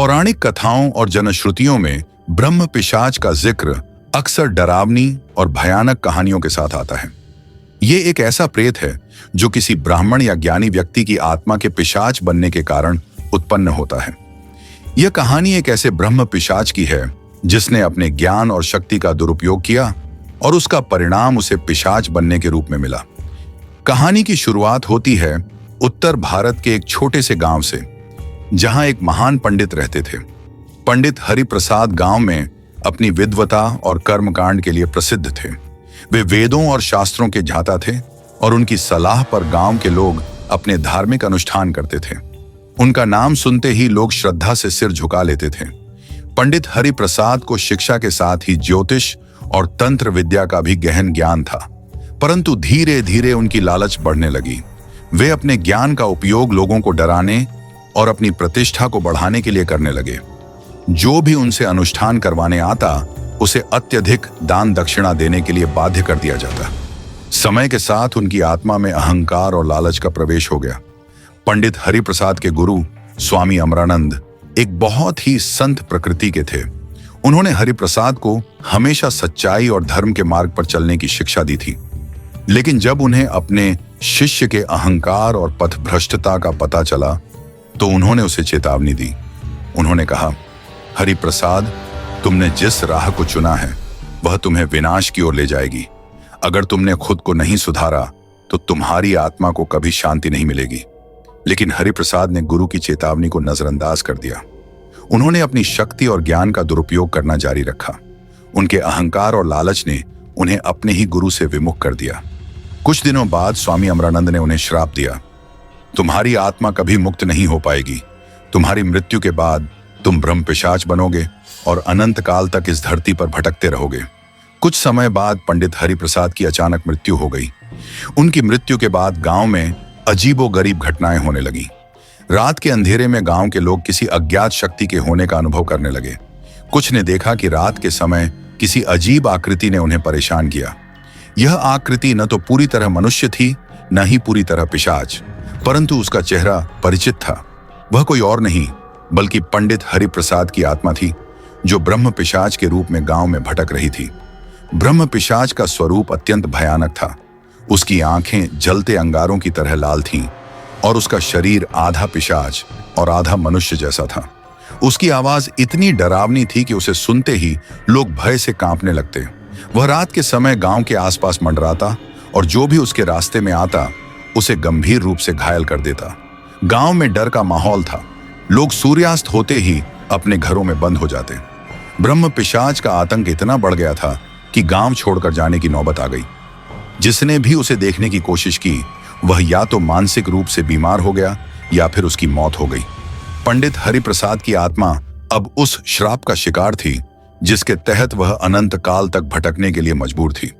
पौराणिक कथाओं और जनश्रुतियों में ब्रह्म पिशाच का जिक्र अक्सर डरावनी और भयानक कहानियों के साथ आता है। ये एक ऐसा प्रेत है जो किसी ब्राह्मण या ज्ञानी व्यक्ति की आत्मा के पिशाच बनने के कारण उत्पन्न होता है। यह कहानी एक ऐसे ब्रह्म पिशाच की है जिसने अपने ज्ञान और शक्ति का दुरुपयोग किया और उसका परिणाम उसे पिशाच बनने के रूप में मिला। कहानी की शुरुआत होती है उत्तर भारत के एक छोटे से गांव से, जहां एक महान पंडित रहते थे। पंडित हरिप्रसाद गांव में अपनी विद्वता और कर्मकांड के लिए प्रसिद्ध थे। वे वेदों और शास्त्रों के ज्ञाता थे और उनकी सलाह पर गांव के लोग अपने धार्मिक अनुष्ठान करते थे। उनका नाम सुनते ही लोग श्रद्धा से सिर झुका लेते थे। पंडित हरिप्रसाद को शिक्षा के साथ ही ज्योतिष और तंत्र विद्या का भी गहन ज्ञान था, परंतु धीरे धीरे उनकी लालच बढ़ने लगी। वे अपने ज्ञान का उपयोग लोगों को डराने और अपनी प्रतिष्ठा को बढ़ाने के लिए करने लगे। जो भी उनसे अनुष्ठान करवाने आता उसे अत्यधिक दान दक्षिणा देने के लिए बाध्य कर दिया जाता। समय के साथ उनकी आत्मा में अहंकार और लालच का प्रवेश हो गया। पंडित हरिप्रसाद के गुरु स्वामी अमरानंद एक बहुत ही संत प्रकृति के थे। उन्होंने हरिप्रसाद को हमेशा सच्चाई और धर्म के मार्ग पर चलने की शिक्षा दी थी। लेकिन जब उन्हें अपने शिष्य के अहंकार और पथभ्रष्टता का पता चला तो उन्होंने उसे चेतावनी दी। उन्होंने कहा, हरिप्रसाद, तुमने जिस राह को चुना है वह तुम्हें विनाश की ओर ले जाएगी। अगर तुमने खुद को नहीं सुधारा तो तुम्हारी आत्मा को कभी शांति नहीं मिलेगी। लेकिन हरिप्रसाद ने गुरु की चेतावनी को नजरअंदाज कर दिया। उन्होंने अपनी शक्ति और ज्ञान का दुरुपयोग करना जारी रखा। उनके अहंकार और लालच ने उन्हें अपने ही गुरु से विमुख कर दिया। कुछ दिनों बाद स्वामी अमरानंद ने उन्हें श्राप दिया, तुम्हारी आत्मा कभी मुक्त नहीं हो पाएगी। तुम्हारी मृत्यु के बाद तुम ब्रह्म पिशाच बनोगे और अनंत काल तक इस धरती पर भटकते रहोगे। कुछ समय बाद पंडित हरिप्रसाद की अचानक मृत्यु हो गई। उनकी मृत्यु के बाद गांव में अजीबोगरीब घटनाएं होने लगी। रात के अंधेरे में गांव के लोग किसी अज्ञात शक्ति के होने का अनुभव करने लगे। कुछ ने देखा कि रात के समय किसी अजीब आकृति ने उन्हें परेशान किया। यह आकृति न तो पूरी तरह मनुष्य थी, न ही पूरी तरह पिशाच, परंतु उसका चेहरा परिचित था। वह कोई और नहीं बल्कि पंडित हरिप्रसाद की आत्मा थी, जो ब्रह्म पिशाच के रूप में गांव में भटक रही थी। ब्रह्म पिशाच का स्वरूप अत्यंत भयानक था। उसकी आंखें जलते अंगारों की तरह लाल थीं और उसका शरीर आधा पिशाच और आधा मनुष्य जैसा था। उसकी आवाज इतनी डरावनी थी कि उसे सुनते ही लोग भय से कांपने लगते। वह रात के समय गांव के आसपास मंडराता और जो भी उसके रास्ते में आता उसे गंभीर रूप से घायल कर देता। गांव में डर का माहौल था। लोग सूर्यास्त होते ही अपने घरों में बंद हो जाते। ब्रह्म पिशाच का आतंक इतना बढ़ गया था कि गांव छोड़कर जाने की नौबत आ गई। जिसने भी उसे देखने की कोशिश की वह या तो मानसिक रूप से बीमार हो गया या फिर उसकी मौत हो गई। पंडित हरिप्रसाद की आत्मा अब उस श्राप का शिकार थी जिसके तहत वह अनंत काल तक भटकने के लिए मजबूर थी।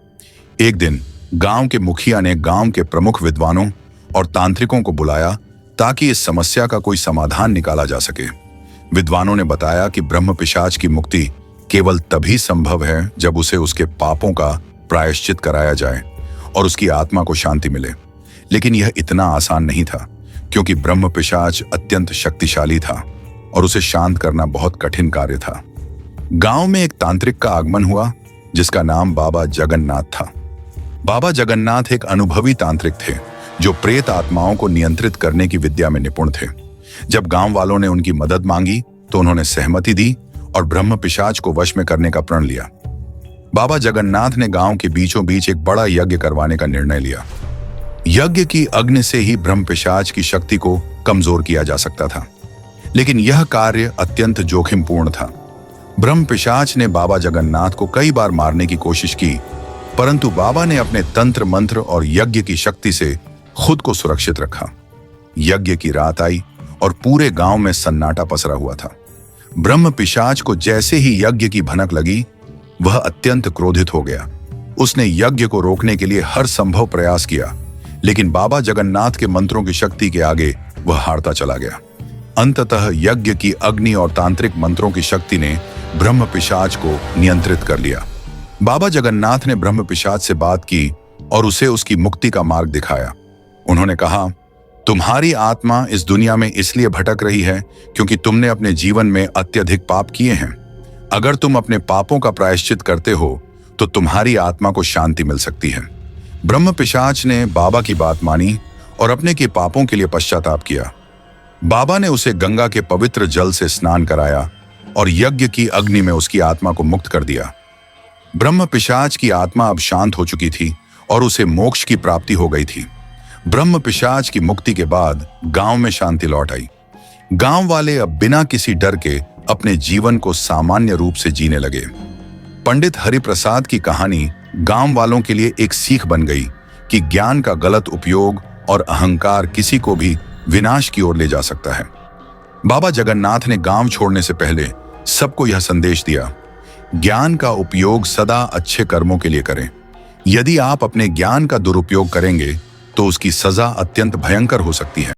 एक दिन गांव के मुखिया ने गांव के प्रमुख विद्वानों और तांत्रिकों को बुलाया ताकि इस समस्या का कोई समाधान निकाला जा सके। विद्वानों ने बताया कि ब्रह्म पिशाच की मुक्ति केवल तभी संभव है जब उसे उसके पापों का प्रायश्चित कराया जाए और उसकी आत्मा को शांति मिले। लेकिन यह इतना आसान नहीं था, क्योंकि ब्रह्म पिशाच अत्यंत शक्तिशाली था और उसे शांत करना बहुत कठिन कार्य था। गांव में एक तांत्रिक का आगमन हुआ जिसका नाम बाबा जगन्नाथ था। बाबा जगन्नाथ एक अनुभवी तांत्रिक थे जो प्रेत आत्माओं को नियंत्रित करने की विद्या में निपुण थे। जब गांव वालों ने उनकी मदद मांगी तो उन्होंने सहमति दी और ब्रह्म पिशाच को वश में करने का प्रण लिया। बाबा जगन्नाथ ने गांव के बीचों बीच एक बड़ा यज्ञ करवाने का निर्णय लिया। यज्ञ की अग्नि से ही ब्रह्म पिशाच की शक्ति को कमजोर किया जा सकता था, लेकिन यह कार्य अत्यंत जोखिमपूर्ण था। ब्रह्म पिशाच ने बाबा जगन्नाथ को कई बार मारने की कोशिश की, परंतु बाबा ने अपने तंत्र मंत्र और यज्ञ की शक्ति से खुद को सुरक्षित रखा। यज्ञ की रात आई और पूरे गांव में सन्नाटा पसरा हुआ था। ब्रह्म पिशाच को जैसे ही यज्ञ की भनक लगी वह अत्यंत क्रोधित हो गया। उसने यज्ञ को रोकने के लिए हर संभव प्रयास किया, लेकिन बाबा जगन्नाथ के मंत्रों की शक्ति के आगे वह हारता चला गया। अंततः यज्ञ की अग्नि और तांत्रिक मंत्रों की शक्ति ने ब्रह्म पिशाच को नियंत्रित कर लिया। बाबा जगन्नाथ ने ब्रह्म पिशाच से बात की और उसे उसकी मुक्ति का मार्ग दिखाया। उन्होंने कहा, तुम्हारी आत्मा इस दुनिया में इसलिए भटक रही है क्योंकि तुमने अपने जीवन में अत्यधिक पाप किए हैं। अगर तुम अपने पापों का प्रायश्चित करते हो तो तुम्हारी आत्मा को शांति मिल सकती है। ब्रह्म पिशाच ने बाबा की बात मानी और अपने के पापों के लिए पश्चाताप किया। बाबा ने उसे गंगा के पवित्र जल से स्नान कराया और यज्ञ की अग्नि में उसकी आत्मा को मुक्त कर दिया। ब्रह्म पिशाच की आत्मा अब शांत हो चुकी थी और उसे मोक्ष की प्राप्ति हो गई थी। ब्रह्म पिशाच की मुक्ति के बाद गांव में शांति लौट आई। गांव वाले अब बिना किसी डर के अपने जीवन को सामान्य रूप से जीने लगे। पंडित हरिप्रसाद की कहानी गांव वालों के लिए एक सीख बन गई कि ज्ञान का गलत उपयोग और अहंकार किसी को भी विनाश की ओर ले जा सकता है। बाबा जगन्नाथ ने गांव छोड़ने से पहले सबको यह संदेश दिया, ज्ञान का उपयोग सदा अच्छे कर्मों के लिए करें। यदि आप अपने ज्ञान का दुरुपयोग करेंगे तो उसकी सजा अत्यंत भयंकर हो सकती है।